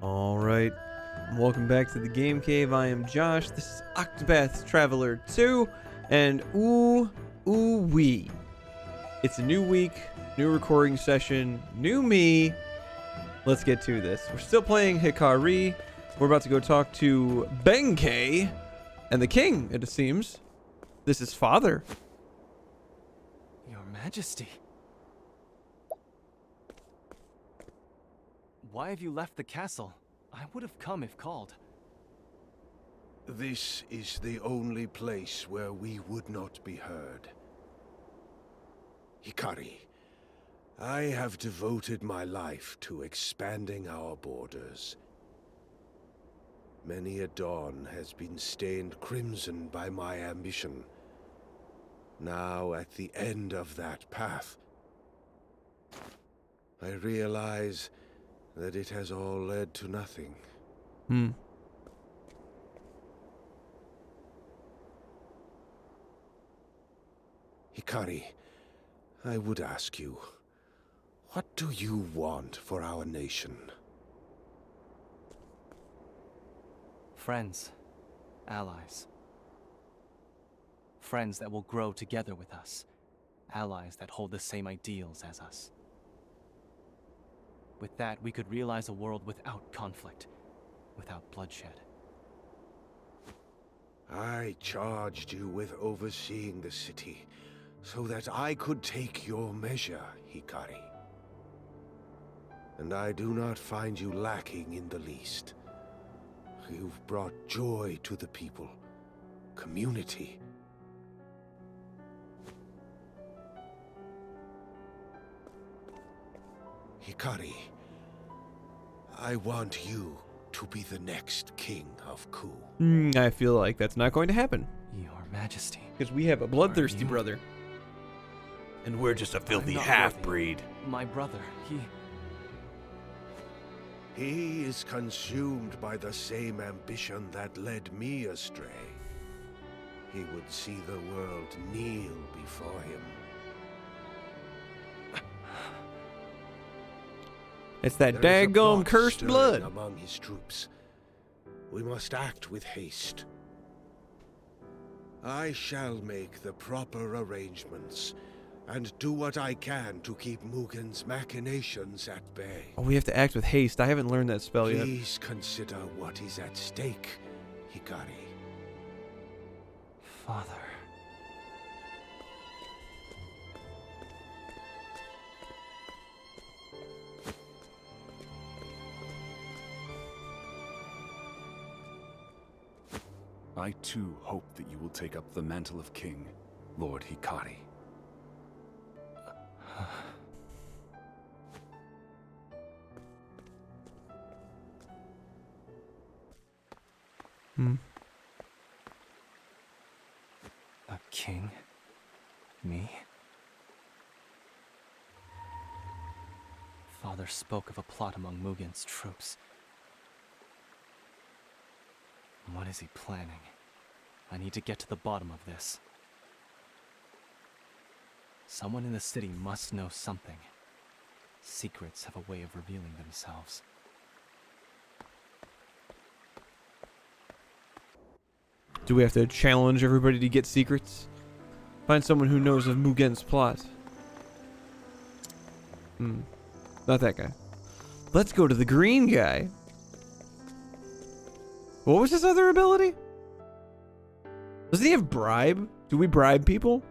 Alright, welcome back to the Game Cave. I am Josh, this is Octopath Traveler 2, and ooh-wee. It's a new week, new recording session, new me. Let's get to this. We're still playing Hikari. We're about to go talk to Benkei and the king, it seems. This is father. Your Majesty. Why have you left the castle? I would have come if called. This is the only place where we would not be heard. Hikari, I have devoted my life to expanding our borders. Many a dawn has been stained crimson by my ambition. Now, at the end of that path, I realize that it has all led to nothing. Hikari, I would ask you, what do you want for our nation? Friends. Allies. Friends that will grow together with us. Allies that hold the same ideals as us. With that, we could realize a world without conflict, without bloodshed. I charged you with overseeing the city, so that I could take your measure, Hikari. And I do not find you lacking in the least. You've brought joy to the people, community. Hikari, I want you to be the next king of Ku. I feel like that's not going to happen. Your Majesty. Because we have a bloodthirsty brother. And we're just a filthy half-breed. My brother, He is consumed by the same ambition that led me astray. He would see the world kneel before him. It's that There is a daggum plot cursed stirring blood. among his troops. We must act with haste. I shall make the proper arrangements and do what I can to keep Mugen's machinations at bay. Oh, we have to act with haste. I haven't learned that spell yet. Please consider what is at stake, Hikari. Father. I too hope that you will take up the mantle of king, Lord Hikari. A king? Me? Father spoke of a plot among Mugen's troops. What is he planning? I need to get to the bottom of this. Someone in the city must know something. Secrets have a way of revealing themselves. Do we have to challenge everybody to get secrets? Find someone who knows of Mugen's plot. Not that guy. Let's go to the green guy. What was his other ability? Doesn't he have bribe? Do we bribe people?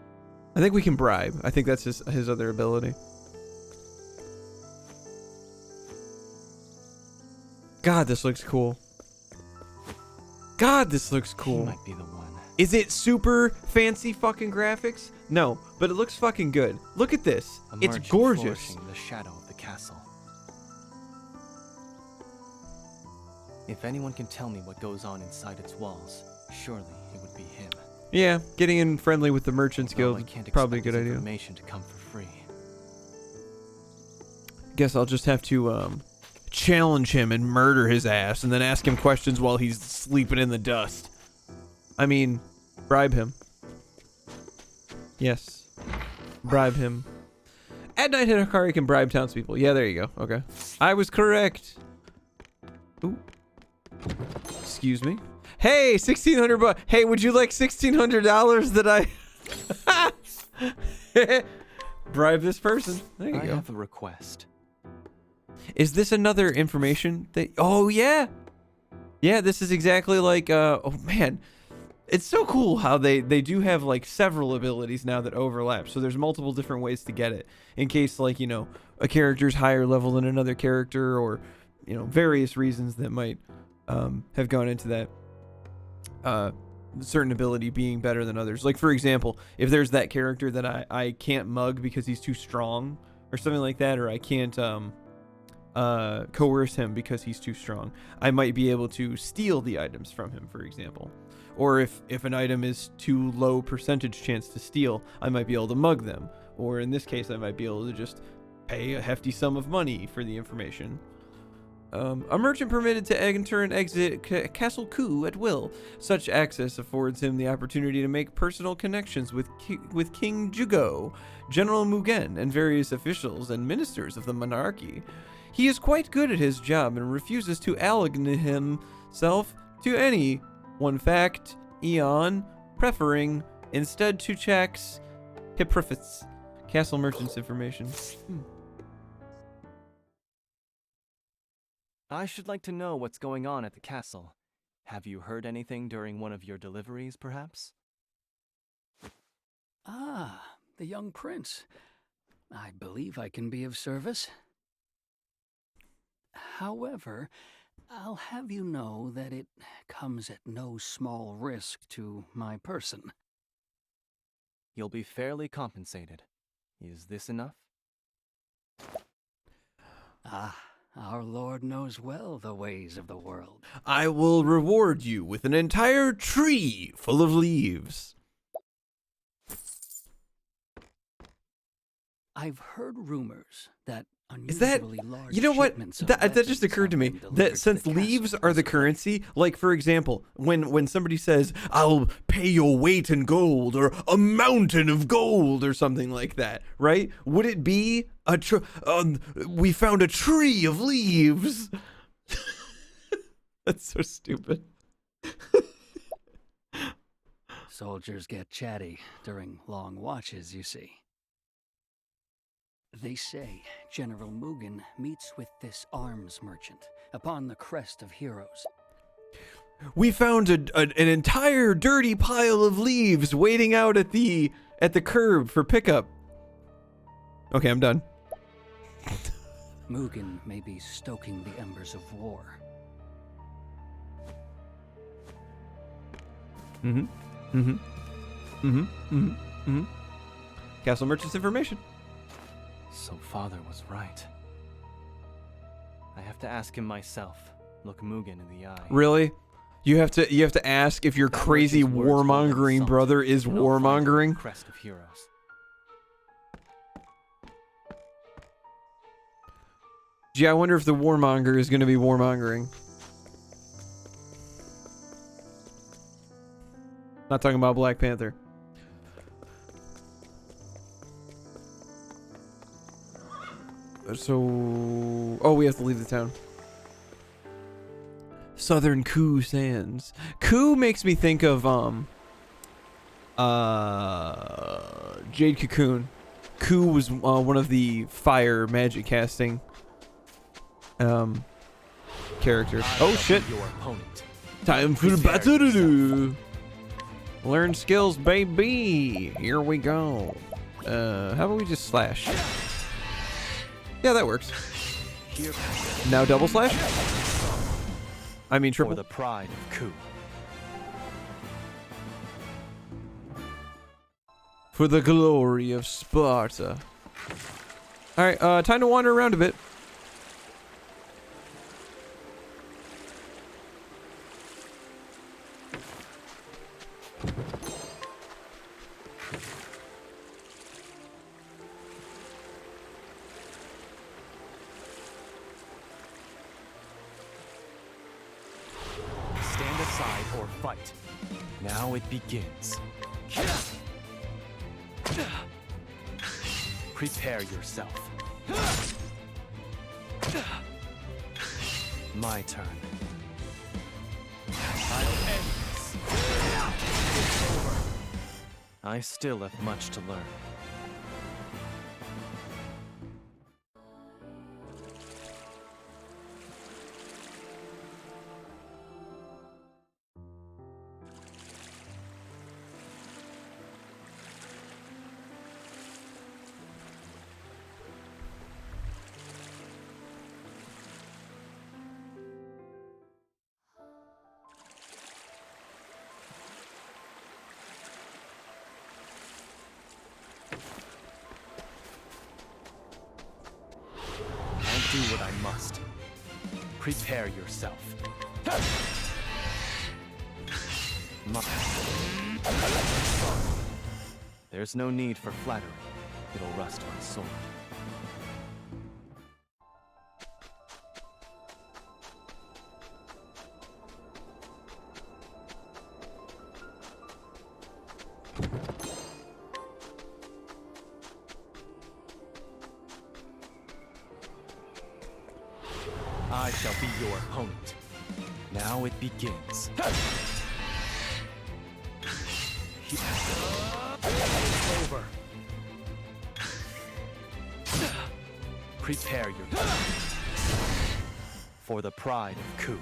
I think we can bribe. I think that's his other ability. God, this looks cool. God, this looks cool. He might be the one. Is it super fancy fucking graphics? No, but it looks fucking good. Look at this. Emerging, It's gorgeous. flourishing in the shadow of the castle. If anyone can tell me what goes on inside its walls, surely it would be him. Yeah, getting in friendly with the Merchants Although Guild I can't is probably a expect good his idea. information to come for free. Guess I'll just have to challenge him and murder his ass and then ask him questions while he's sleeping in the dust. I mean, Bribe him. Yes. Bribe him. At night, Hikari can bribe townspeople. Yeah, there you go. Okay. I was correct. Ooh. Excuse me. Hey, 1,600 bucks. Hey, would you like $1,600 that I bribe this person? There you I go. have a request. Is this another information that? Oh yeah. Yeah, this is exactly like. Oh man, it's so cool how they do have like several abilities now that overlap. So there's multiple different ways to get it in case like a character's higher level than another character, or various reasons that might have gone into that certain ability being better than others. Like for example, if there's that character that I can't mug because he's too strong or something like that, or I can't coerce him because he's too strong, I might be able to steal the items from him, for example. Or if an item is too low percentage chance to steal, I might be able to mug them. Or in this case, I might be able to just pay a hefty sum of money for the information. A merchant permitted to enter and exit Castle Ku at will. Such access affords him the opportunity to make personal connections with King Jugo, General Mugen, and various officials and ministers of the monarchy. He is quite good at his job and refuses to alienate himself to any one fact, eon, preferring instead to checks Hiprofits. Castle merchants information. I should like to know what's going on at the castle. Have you heard anything during one of your deliveries, perhaps? Ah, the young prince. I believe I can be of service. However, I'll have you know that it comes at no small risk to my person. You'll be fairly compensated. Is this enough? Ah, our Lord knows well the ways of the world. I will reward you with an entire tree full of leaves. I've heard rumors that Is that, unusually large you know what, shipments of that just weapons occurred to have me, been delivered that to since the leaves castle are the as well. currency, like for example, when somebody says, I'll pay your weight in gold, or a mountain of gold, or something like that, right? Would it be we found a tree of leaves? That's so stupid. Soldiers get chatty during long watches, you see. They say General Mugen meets with this arms merchant upon the crest of heroes. We found an entire dirty pile of leaves waiting out at the curb for pickup. Okay, I'm done. Mugen may be stoking the embers of war. Castle merchants information. So father was right. I have to ask him myself. Look Mugen in the eye. Really? You have to ask if your That crazy merchant's words will warmongering insult, brother is and I'll find him at the warmongering? Crest of heroes. Gee, I wonder if the warmonger is going to be warmongering. Not talking about Black Panther. So, oh, we have to leave the town. Southern Ku Sands. Ku makes me think of Jade Cocoon. Ku was one of the fire magic casting characters. Oh shit! Your opponent. Time for the Prepare battle. Learn skills, baby. Here we go. How about we just slash? Yeah, that works. Here Now double slash? I mean for triple. the pride of Ku. For the glory of Sparta. Alright, time to wander around a bit. Stand aside or fight. Now it begins. Prepare yourself. My turn. I'll end this. It's over. I still have much to learn. Do what I must. Prepare yourself. There's no need for flattery. It'll rust my sword. I shall be your opponent. Now it begins. It's over. Prepare yourself for the pride of Ku.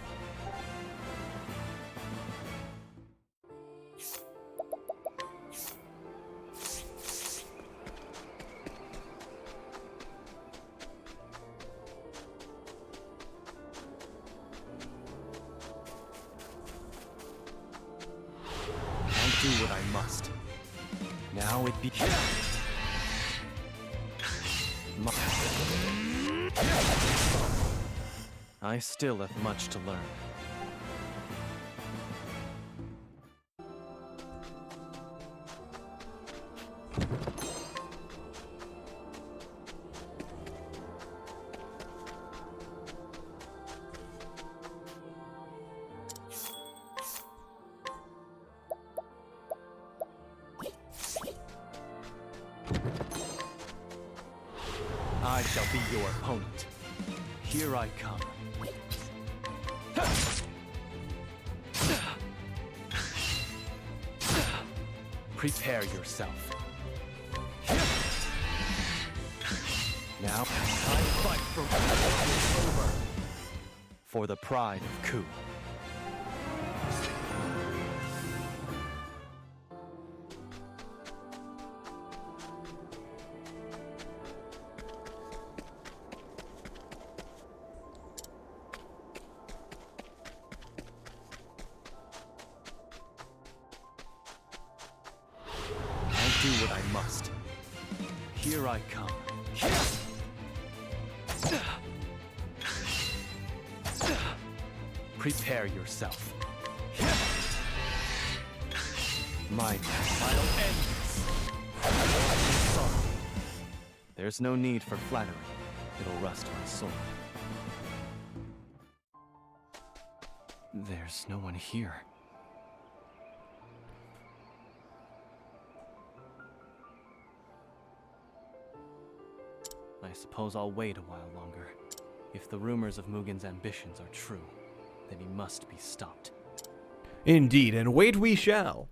Do what I must. Now it begins. I still have much to learn. I shall be your opponent. Here I come. Prepare yourself. Now, I fight for over. For the pride of Ku. Do what I must. Here I come. Prepare yourself. I'll end this. There's no need for flattery. It'll rust my sword. There's no one here. I suppose I'll wait a while longer. If the rumors of Mugen's ambitions are true, then he must be stopped. Indeed, and wait we shall.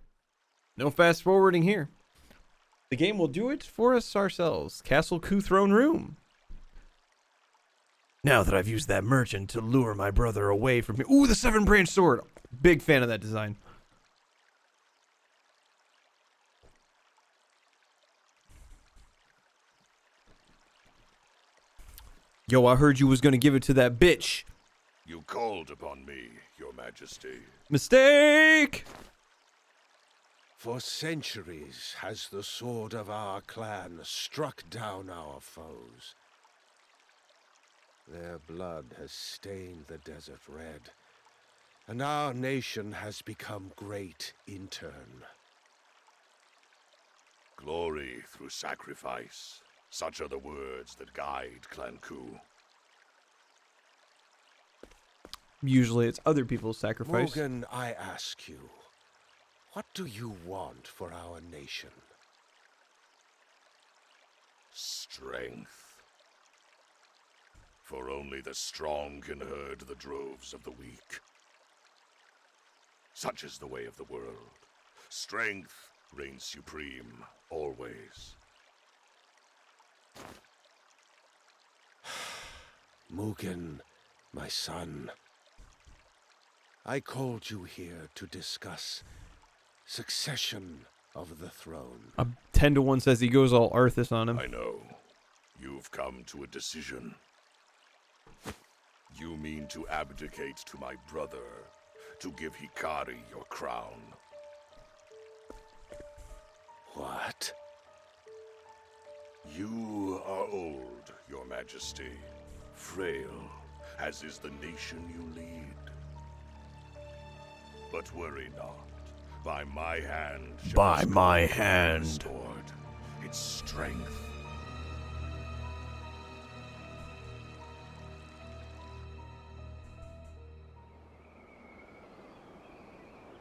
No fast forwarding here. The game will do it for us ourselves. Castle Ku Throne Room. Now that I've used that merchant to lure my brother away from me. Ooh, the 7-branch sword. Big fan of that design. Yo, I heard you was gonna give it to that bitch. You called upon me, Your Majesty. Mistake! For centuries has the sword of our clan struck down our foes. Their blood has stained the desert red, and our nation has become great in turn. Glory through sacrifice. Such are the words that guide Clan Ku. Usually it's other people's sacrifice. Mugen, I ask you, What do you want for our nation? Strength. For only the strong can herd the droves of the weak. Such is the way of the world. Strength reigns supreme, always. Mugen, my son. I called you here to discuss succession of the throne. A 10-to-1 says he goes all Arthas on him. I know. You've come to a decision. You mean to abdicate to my brother, to give Hikari your crown. What? You are old, Your Majesty. Frail, as is the nation you lead. But worry not. By my hand shall By its my glory be hand. restored, its strength.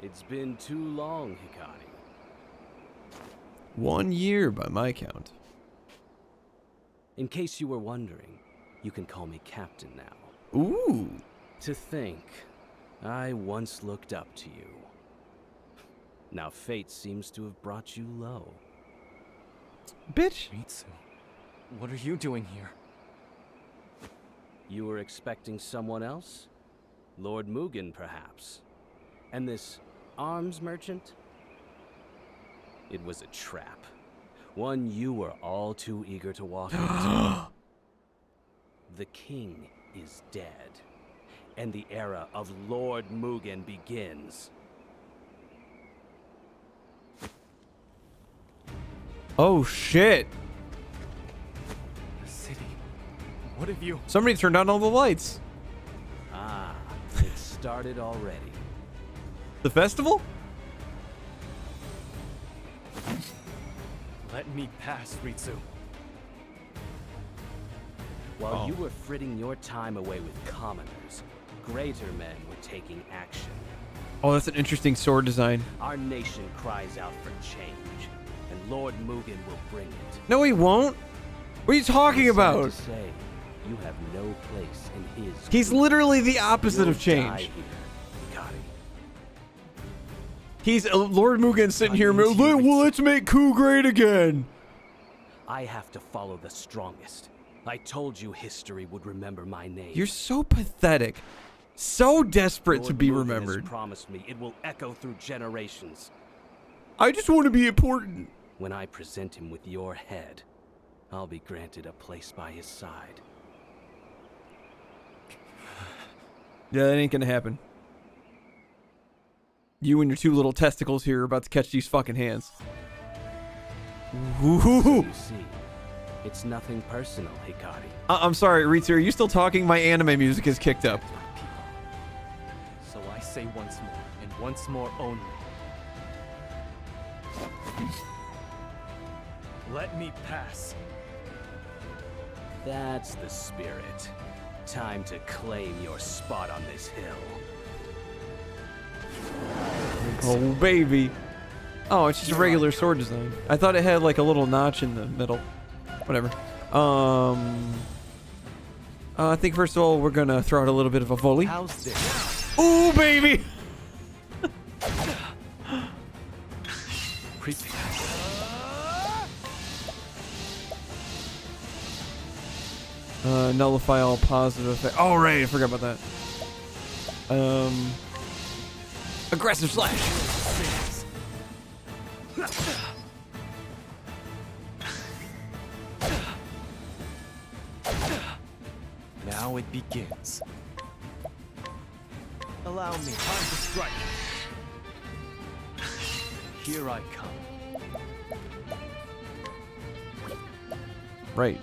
It's been too long, Hikari. 1 year by my count. In case you were wondering, you can call me Captain now. Ooh. To think, I once looked up to you. Now fate seems to have brought you low. Bitch. Ritsu, what are you doing here? You were expecting someone else? Lord Mugen, perhaps? And this arms merchant? It was a trap. One you were all too eager to walk into. The king is dead, and the era of Lord Mugen begins. Oh shit. The city. What have you... Somebody turned on all the lights. Ah, it started already. The festival? Let me pass, Ritsu. While you were fritting your time away with commoners, greater men were taking action. Oh, that's an interesting sword design. Our nation cries out for change, and Lord Mugen will bring it. No, he won't. What are you talking I'm sorry about? to say, you have no place in his He's group. literally the opposite You'll of change. die here, Hikari. He's Lord Mugen sitting here. Cut into Well, Ritsu. let's make Ku great again. I have to follow the strongest. I told you history would remember my name. You're so pathetic. So desperate to Lord be Mugen remembered. has promised me it will echo through generations. I just want to be important. When I present him with your head, I'll be granted a place by his side. Yeah, that ain't gonna happen. You and your two little testicles here are about to catch these fucking hands. So Ooh. you see, it's nothing personal, Hikari. I'm sorry, Ritsu, are you still talking? My anime music is kicked up. My people. So I say once more, and once more only. Let me pass. That's the spirit. Time to claim your spot on this hill. Oh, baby. Oh, it's just a regular sword design. I thought it had like a little notch in the middle. Whatever. I think first of all, we're gonna throw out a little bit of a volley. How's this? Ooh, baby! Nullify all positive effects. Oh, right, I forgot about that. Aggressive slash. Now it begins. Allow me time to strike. Here I come. Right.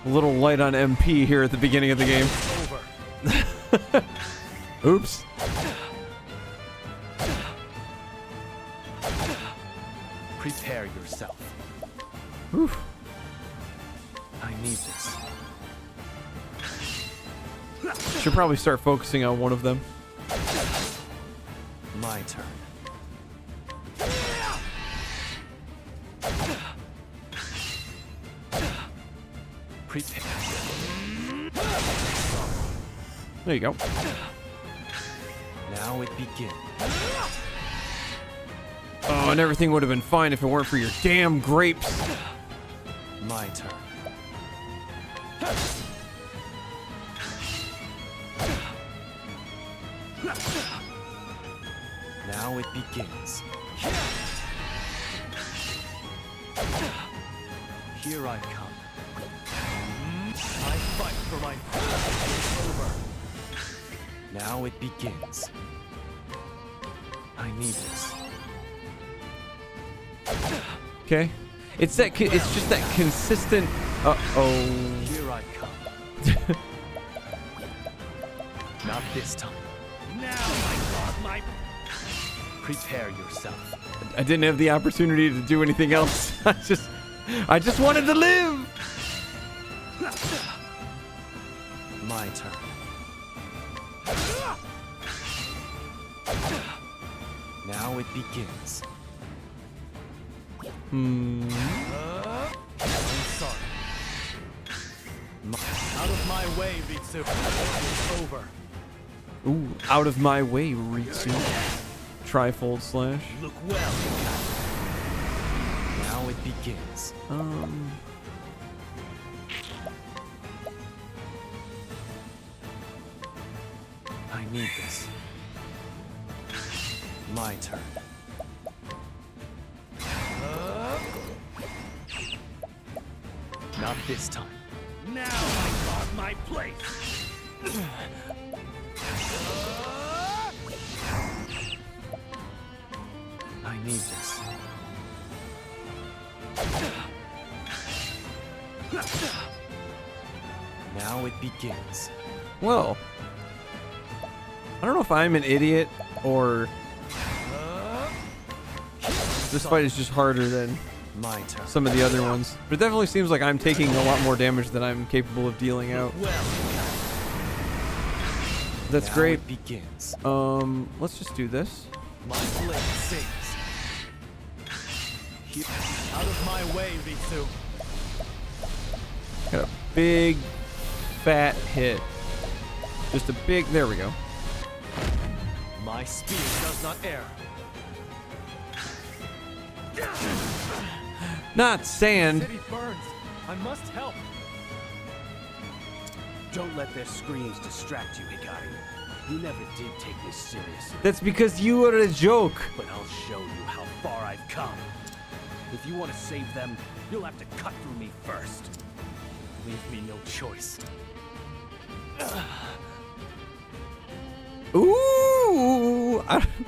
A little light on MP here at the beginning of the game. Over. Oops. Prepare yourself. Oof. I need this. Should probably start focusing on one of them. My turn. Prepare. There you go. Now it begins. Oh, and everything would have been fine if it weren't for your damn grapes. My turn. Now it begins. Here I come. I fight for my freedom. Over. Now it begins. I need this. Okay. It's that. It's just that consistent. Uh-oh. Here I come. Not this time. Now I got my. Prepare yourself. I didn't have the opportunity to do anything else. I just wanted to live. My turn. Now it begins. Hmm. I'm sorry. Out of my way, Vitsu. It's over. Ooh, out of my way, Ritsu. Trifold slash. Look well. Now it begins. I need this. My turn. Not this time. Now I got my place. I need this. Now it begins. Well, I don't know if I'm an idiot or this fight is just harder than My turn. some of the other ones. But it definitely seems like I'm taking a lot more damage than I'm capable of dealing out. That's Now great. It begins. Let's just do this. My blade sings. Out of my way, Vitsu. Got a big, fat hit. Just a big. There we go. My spear does not err. Not sand. City burns. I must help. Don't let their screams distract you, Hikari. You never did take me seriously, That's because you were a joke. but I'll show you how far I've come. If you want to save them, you'll have to cut through me first. Leave me no choice. Ooh!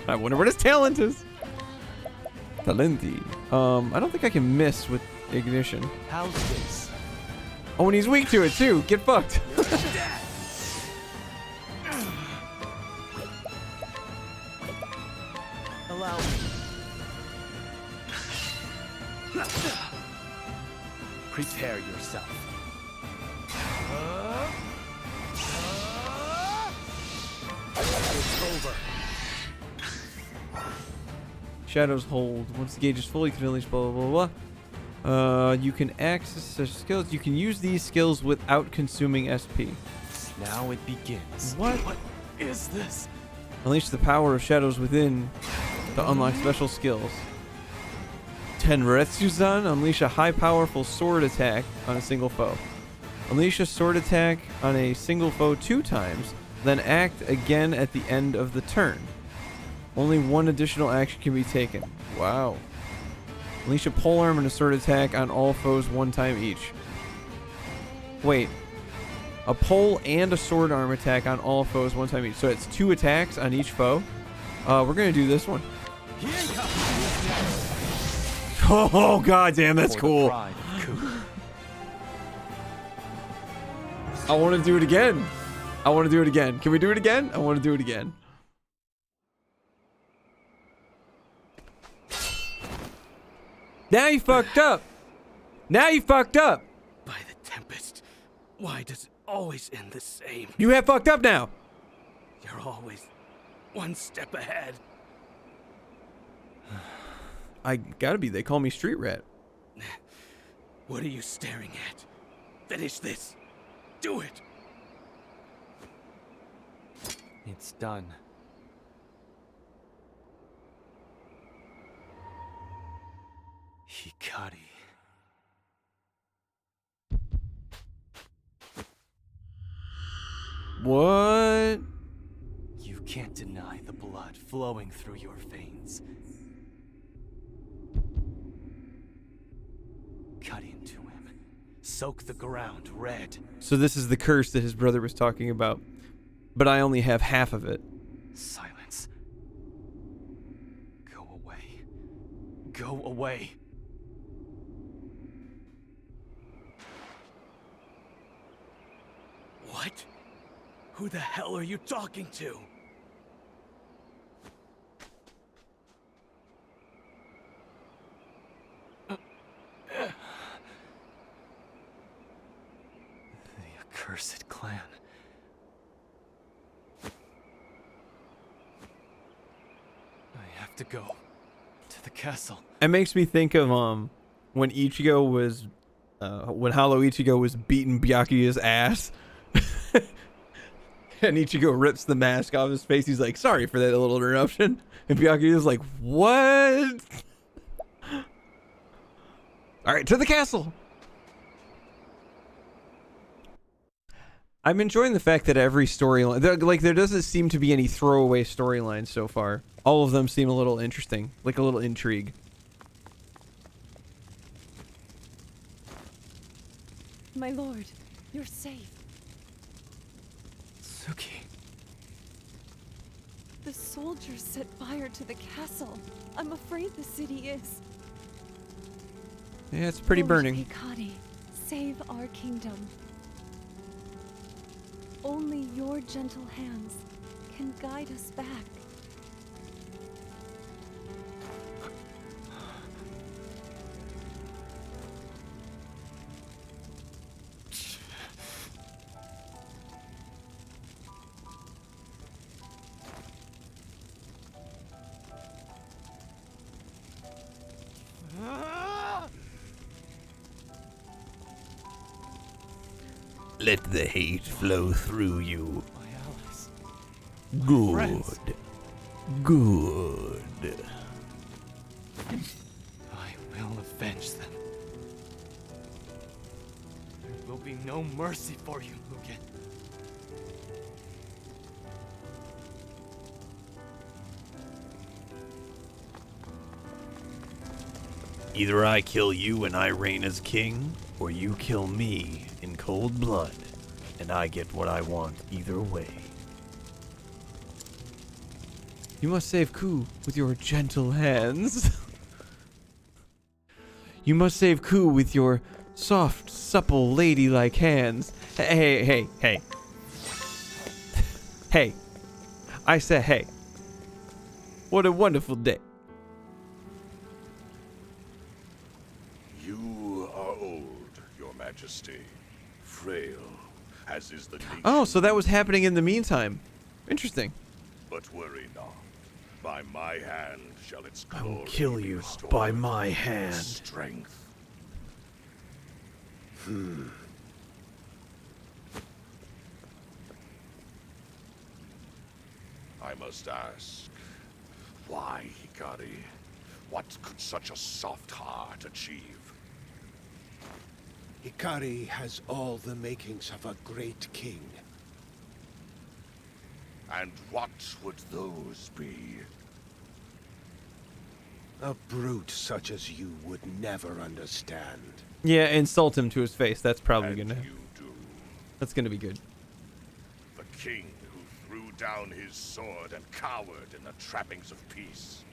I wonder what his talent is. Talenti. I don't think I can miss with ignition. How's this? Oh, and he's weak to it too. Get fucked. Allow me. Prepare yourself. It's over. Shadows hold. Once the gauge is full, you can unleash blah blah blah blah. You can access such skills. You can use these skills without consuming SP. Now it begins. What? What is this? Unleash the power of shadows within to unlock special skills. Tenretsuzan, unleash a high powerful sword attack on a single foe. Unleash a sword attack on a single foe 2 times, then act again at the end of the turn. Only one additional action can be taken. Wow. Unleash a polearm and a sword attack on all foes 1 time each. Wait. A pole and a sword arm attack on all foes 1 time each. So it's 2 attacks on each foe. We're gonna do this one. Oh god damn, that's cool. I want to do it again. I want to do it again. Can we do it again? I want to do it again. Now you fucked up. Now you fucked up. By the Tempest, why does it always end the same? You have fucked up now. You're always one step ahead. I gotta be. They call me Street Rat. What are you staring at? Finish this. Do it. It's done. Hikari. What? You can't deny the blood flowing through your veins. Cut into him. Soak the ground red. So this is the curse that his brother was talking about. But I only have half of it. Silence. Go away. Go away. What? Who the hell are you talking to? The accursed clan. I have to go to the castle. It makes me think of when Ichigo was when Hollow Ichigo was beating Byakuya's ass. And Ichigo rips the mask off his face. He's like, sorry for that little interruption. And Byakuya's like, what? Alright, to the castle. I'm enjoying the fact that every storyline, like, there doesn't seem to be any throwaway storylines so far. All of them seem a little interesting, like a little intrigue. My lord, you're safe. Suki. The soldiers set fire to the castle. I'm afraid the city is. Yeah, it's pretty Lord burning. Hikari, save our kingdom. Only your gentle hands can guide us back. Let the hate flow through you. My allies. Good. friends. Good. I will avenge them. There will be no mercy for you, Mugen. Either I kill you and I reign as king, or you kill me in cold blood, and I get what I want either way. You must save Ku with your gentle hands. You must save Ku with your soft, supple, ladylike hands. Hey, hey, hey. Hey. I said hey. What a wonderful day. You are old, Your Majesty. Frail, as is the nation. Oh, so that was happening in the meantime. Interesting. But worry not. By my hand shall its I will glory kill be you restored. by my hand. Strength. I must ask, why, Hikari? What could such a soft heart achieve? Hikari has all the makings of a great king. And what would those be? A brute such as you would never understand. Yeah, insult him to his face. That's probably And gonna. you do. That's gonna be good. The king who threw down his sword and cowered in the trappings of peace.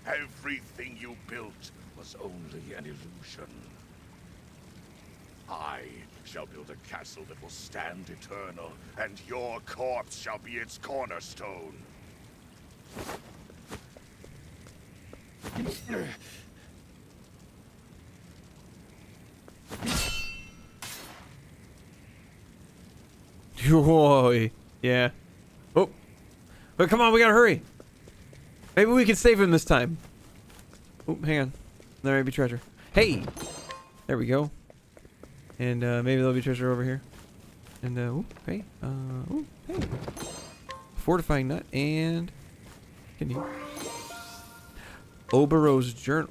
Everything you built was only an illusion. I shall build a castle that will stand eternal, and your corpse shall be its cornerstone. Whoa, yeah. Oh, but come on, we gotta hurry. Maybe we can save him this time. Oh, hang on. There might be treasure. Hey! There we go. And maybe there'll be treasure over here. And ooh, hey. Ooh, hey. Fortifying nut and continue. Obero's journal.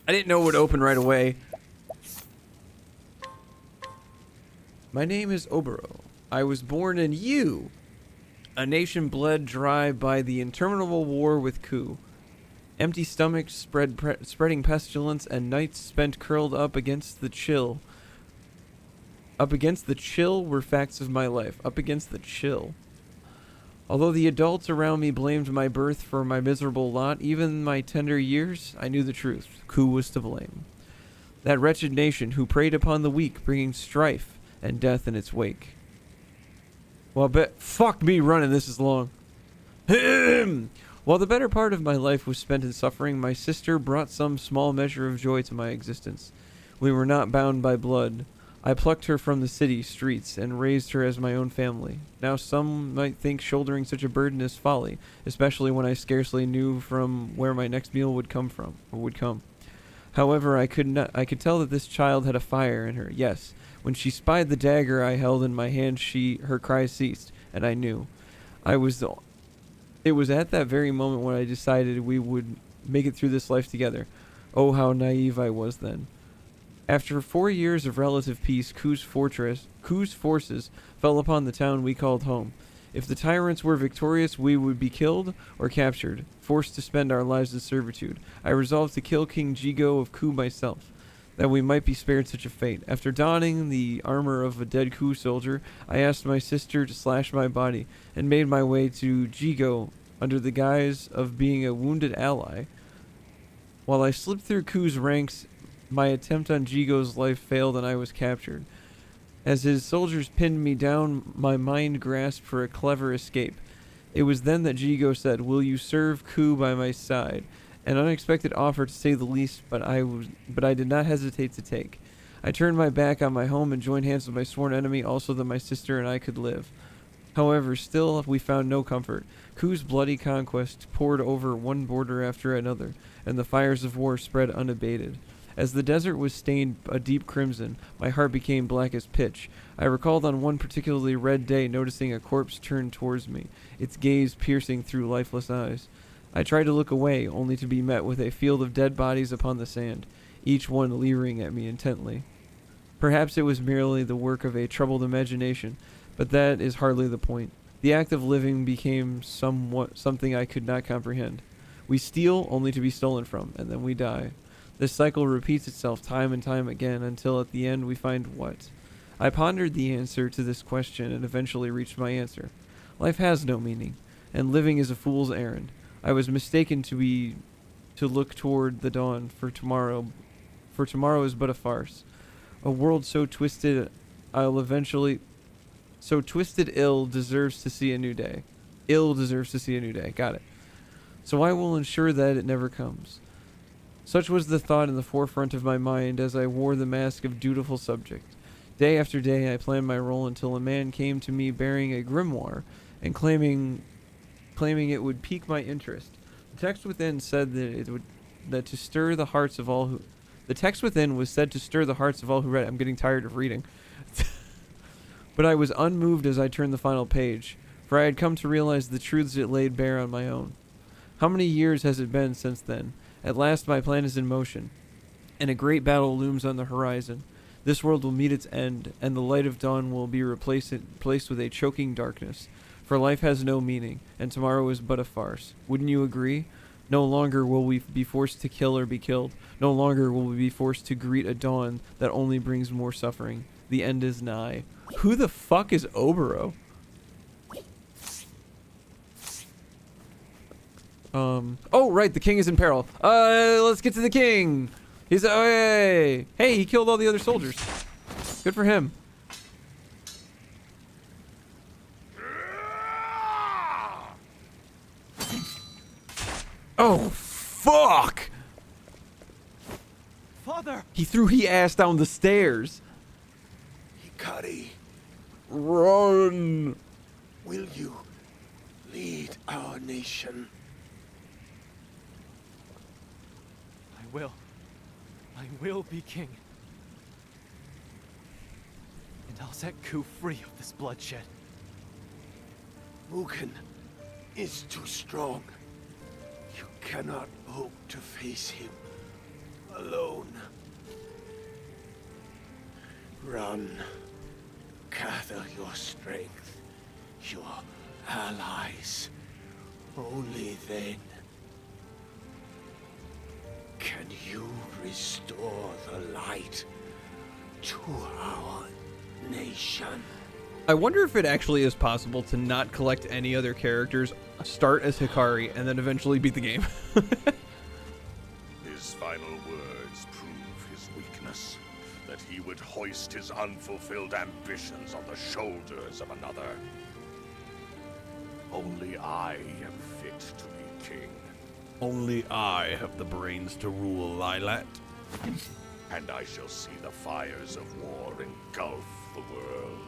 I didn't know it would open right away. My name is Obero. I was born in you, a nation bled dry by the interminable war with Ku. Empty stomachs spreading pestilence, and nights spent curled up against the chill. Up against the chill were facts of my life. Up against the chill. Although the adults around me blamed my birth for my miserable lot, even in my tender years, I knew the truth. Ku was to blame. That wretched nation who preyed upon the weak, bringing strife and death in its wake. Well, fuck me running this is long. While the better part of my life was spent in suffering, my sister brought some small measure of joy to my existence. We were not bound by blood. I plucked her from the city streets and raised her as my own family. Now some might think shouldering such a burden is folly, especially when I scarcely knew from where my next meal would come. However, I could tell that this child had a fire in her. Yes, when she spied the dagger I held in my hand, her cries ceased, and I knew. It was at that very moment when I decided we would make it through this life together. Oh, how naive I was then. After 4 years of relative peace, Ku's forces fell upon the town we called home. If the tyrants were victorious, we would be killed or captured, forced to spend our lives in servitude. I resolved to kill King Jigo of Ku myself, that we might be spared such a fate. After donning the armor of a dead Ku soldier, I asked my sister to slash my body, and made my way to Jigo under the guise of being a wounded ally. While I slipped through Ku's ranks, my attempt on Jigo's life failed and I was captured. As his soldiers pinned me down, my mind grasped for a clever escape. It was then that Jigo said, "Will you serve Ku by my side?" An unexpected offer, to say the least, but I did not hesitate to take. I turned my back on my home and joined hands with my sworn enemy, also that my sister and I could live. However, still we found no comfort. Ku's bloody conquest poured over one border after another, and the fires of war spread unabated. As the desert was stained a deep crimson, my heart became black as pitch. I recalled on one particularly red day noticing a corpse turned towards me, its gaze piercing through lifeless eyes. I tried to look away, only to be met with a field of dead bodies upon the sand, each one leering at me intently. Perhaps it was merely the work of a troubled imagination, but that is hardly the point. The act of living became something I could not comprehend. We steal only to be stolen from, and then we die. This cycle repeats itself time and time again until at the end we find what? I pondered the answer to this question and eventually reached my answer. Life has no meaning, and living is a fool's errand. I was mistaken to look toward the dawn, for tomorrow is but a farce. A world so twisted ill deserves to see a new day. Ill deserves to see a new day. Got it. So I will ensure that it never comes. Such was the thought in the forefront of my mind as I wore the mask of dutiful subject. Day after day I planned my role until a man came to me bearing a grimoire and claiming it would pique my interest. The text within said to stir the hearts of all who read it. I'm getting tired of reading. But I was unmoved as I turned the final page, for I had come to realize the truths it laid bare on my own. How many years has it been since then? At last my plan is in motion, and a great battle looms on the horizon. This world will meet its end, and the light of dawn will be replaced with a choking darkness. For life has no meaning, and tomorrow is but a farce. Wouldn't you agree? No longer will we be forced to kill or be killed. No longer will we be forced to greet a dawn that only brings more suffering. The end is nigh. Who the fuck is Obero? Oh, right, the king is in peril. Let's get to the king. He's, hey, he killed all the other soldiers. Good for him. Oh, fuck. Father! He threw his ass down the stairs. Hikari, Run. will you Lead our nation. I will be king. And I'll set Ku free of this bloodshed. Mugen is too strong. You cannot hope to face him alone. Run. Gather your strength. Your allies. Only then can you restore the light to our nation. I wonder if it actually is possible to not collect any other characters, start as Hikari, and then eventually beat the game. His final words prove his weakness, that he would hoist his unfulfilled ambitions on the shoulders of another. Only I am fit to be king. Only I have the brains to rule Lilat. And I shall see the fires of war engulf the world.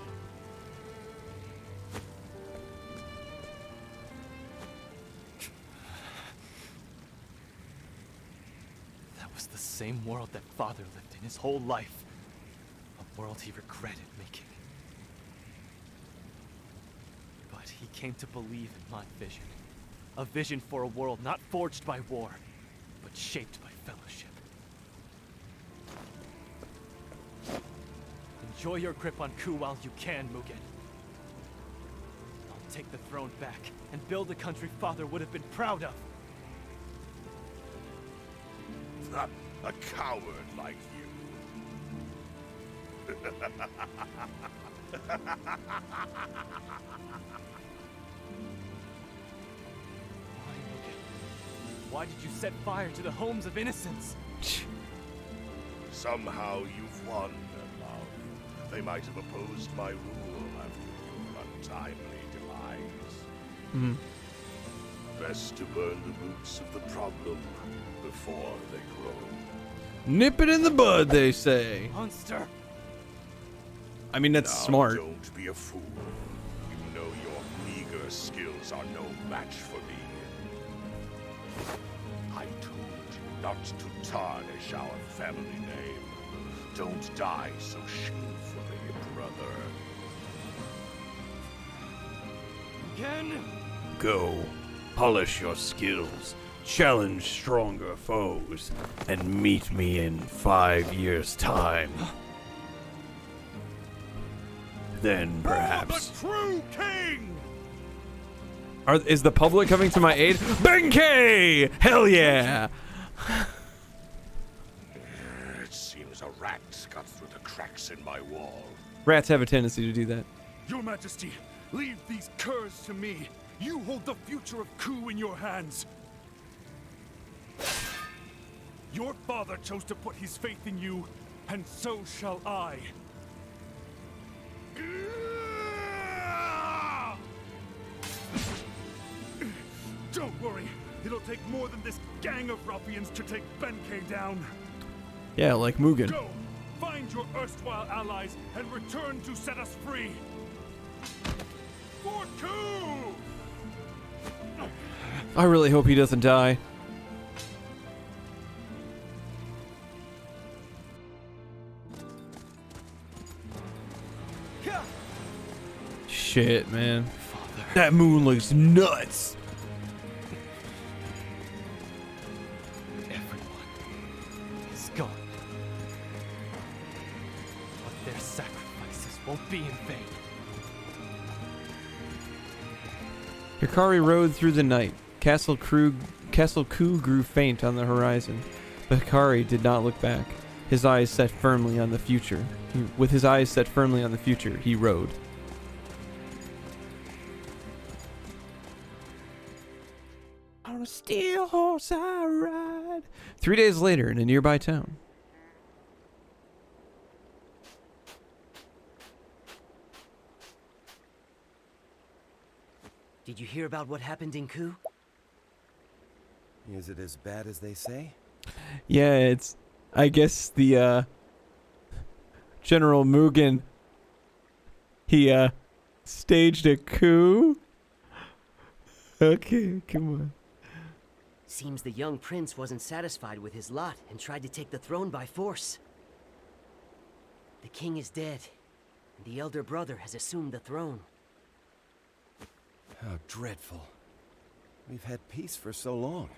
That was the same world that Father lived in his whole life. A world he regretted making. But he came to believe in my vision. A vision for a world not forged by war, but shaped by fellowship. Enjoy your grip on Ku while you can, Mugen. I'll take the throne back and build a country Father would have been proud of. A coward like you. Why, Mugen? Why did you set fire to the homes of innocents? Somehow you've won their love. They might have opposed my rule after your untimely demise. Best to burn the roots of the problem before they grow. Nip it in the bud, they say. Monster! I mean, that's Now, smart. Don't be a fool. You know your meager skills are no match for me. I told you not to tarnish our family name. Don't die so shamefully, brother. Mugen! Go, polish your skills, challenge stronger foes, and meet me in 5 years' time. Then perhaps. The true king! Is the public coming to my aid? Benkei! Hell yeah! It seems a rat got through the cracks in my wall. Rats have a tendency to do that. Your Majesty, leave these curs to me. You hold the future of Ku in your hands. Your father chose to put his faith in you, and so shall I. Don't worry, it'll take more than this gang of ruffians to take Benkei down. Yeah, like Mugen. Go, find your erstwhile allies and return to set us free. For Ku! I really hope he doesn't die. Shit, man. That moon looks nuts. Everyone is gone. But their sacrifices won't be in vain. Hikari rode through the night. Castle Ku grew faint on the horizon, but Hikari did not look back. His eyes set firmly on the future. With his eyes set firmly on the future, he rode. On a steel horse I ride. 3 days later, in a nearby town. Did you hear about what happened in Ku? Is it as bad as they say? Yeah, it's, I guess the, General Mugen, he, staged a coup. Okay, come on. Seems the young prince wasn't satisfied with his lot and tried to take the throne by force. The king is dead, and the elder brother has assumed the throne. How dreadful. We've had peace for so long.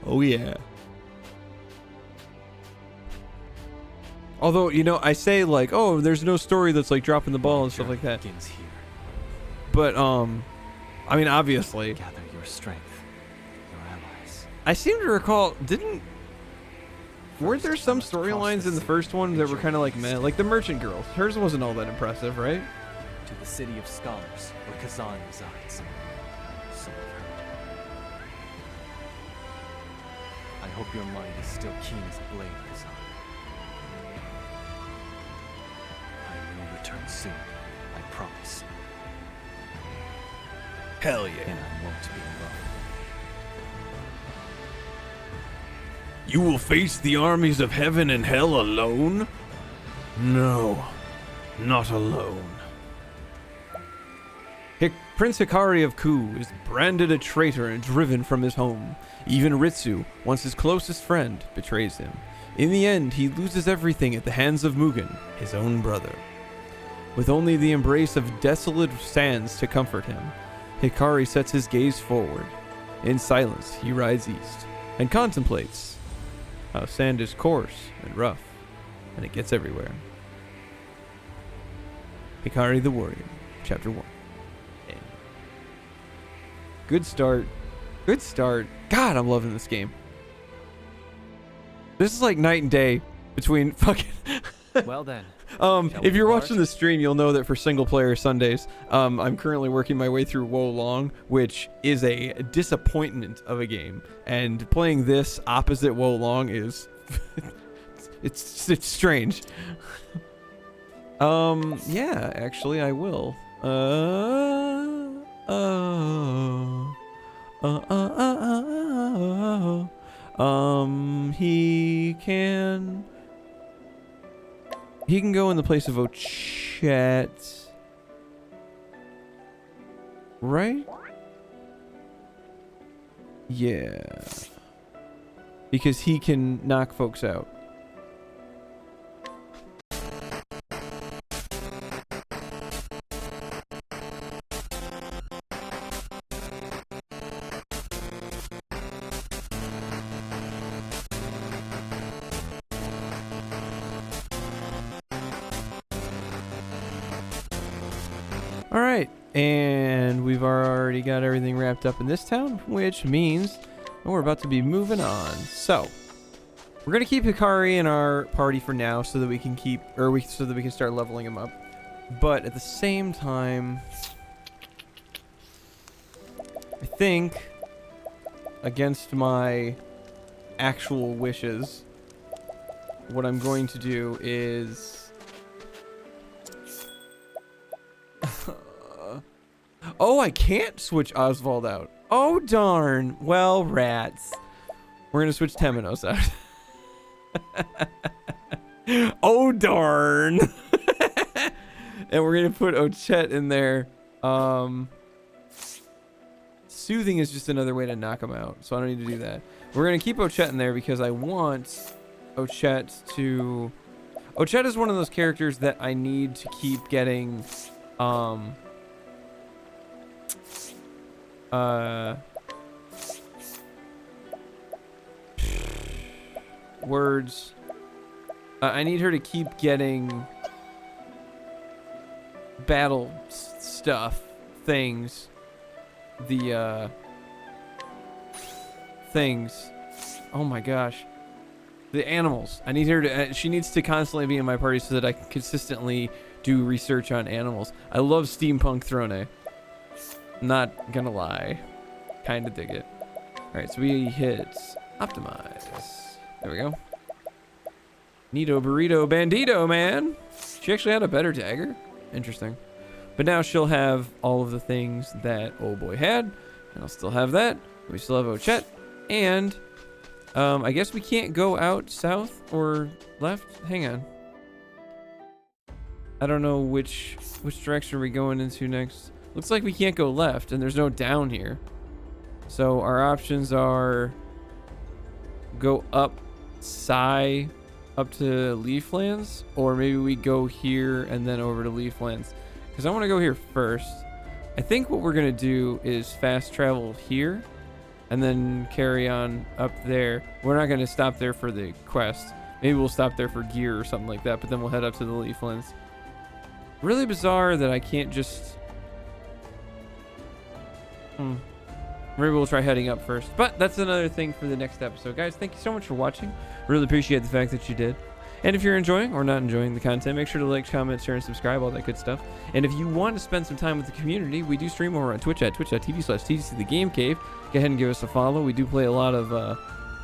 Oh yeah. Although, you know, I say like, oh, there's no story that's like dropping the ball and stuff like that. Begins here. But I mean, obviously. Gather your strength, your allies. I seem to recall, weren't there some storylines in the first one that were kind of like meh? Like the merchant girl. Hers wasn't all that impressive, right? To the city of scholars, where Kazan resides. So I've heard. I hope your mind is still keen as a blade, Kazan. I will return soon, I promise. Hell yeah. And I won't be alone. You will face the armies of heaven and hell alone? No, not alone. Prince Hikari of Ku is branded a traitor and driven from his home. Even Ritsu, once his closest friend, betrays him. In the end, he loses everything at the hands of Mugen, his own brother. With only the embrace of desolate sands to comfort him, Hikari sets his gaze forward. In silence, he rides east and contemplates how sand is coarse and rough, and it gets everywhere. Hikari the Warrior, Chapter 1. End. Good start. Good start. God, I'm loving this game. This is like night and day between fucking... Well then. If you're watching the stream, you'll know that for single player Sundays, I'm currently working my way through Wo Long, which is a disappointment of a game. And playing this opposite Wo Long is it's strange. Yeah, actually I will. He can go in the place of Ochet. Right? Yeah. Because he can knock folks out. Alright, and we've already got everything wrapped up in this town, which means we're about to be moving on. So, we're gonna keep Hikari in our party for now so that we can so that we can start leveling him up. But at the same time, I think, against my actual wishes, what I'm going to do is... Oh, I can't switch Oswald out. Oh, darn. Well, rats. We're going to switch Temenos out. Oh, darn. And we're going to put Ochet in there. Soothing is just another way to knock him out, so I don't need to do that. We're going to keep Ochet in there because I want Ochet to... Ochet is one of those characters that I need to keep getting... words. I need her to keep getting battle stuff, things. The things. Oh my gosh. The animals. I need her to, she needs to constantly be in my party so that I can consistently do research on animals. I love steampunk Throne. Not gonna lie. Kinda dig it. Alright, so we hit optimize. There we go. Neato burrito bandito, man. She actually had a better dagger. Interesting. But now she'll have all of the things that old boy had. And I'll still have that. We still have Ochette. And I guess we can't go out south or left. Hang on. I don't know which direction are we going into next. Looks like we can't go left, and there's no down here. So our options are go up up to Leaflands, or maybe we go here and then over to Leaflands. Because I want to go here first. I think what we're going to do is fast travel here and then carry on up there. We're not going to stop there for the quest. Maybe we'll stop there for gear or something like that, but then we'll head up to the Leaflands. Really bizarre that I can't just... Maybe we'll try heading up first. But that's another thing for the next episode. Guys, thank you so much for watching. Really appreciate the fact that you did. And if you're enjoying or not enjoying the content, make sure to like, comment, share, and subscribe, all that good stuff. And if you want to spend some time with the community, we do stream over on Twitch at twitch.tv/TDCTheGameCave. Go ahead and give us a follow. We do play a lot of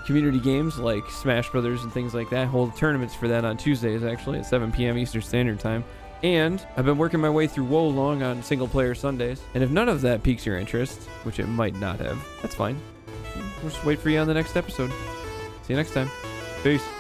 community games like Smash Brothers and things like that. Hold tournaments for that on Tuesdays, actually, at 7 p.m. Eastern Standard Time. And I've been working my way through Wolong on single-player Sundays. And if none of that piques your interest, which it might not have, that's fine. We'll just wait for you on the next episode. See you next time. Peace.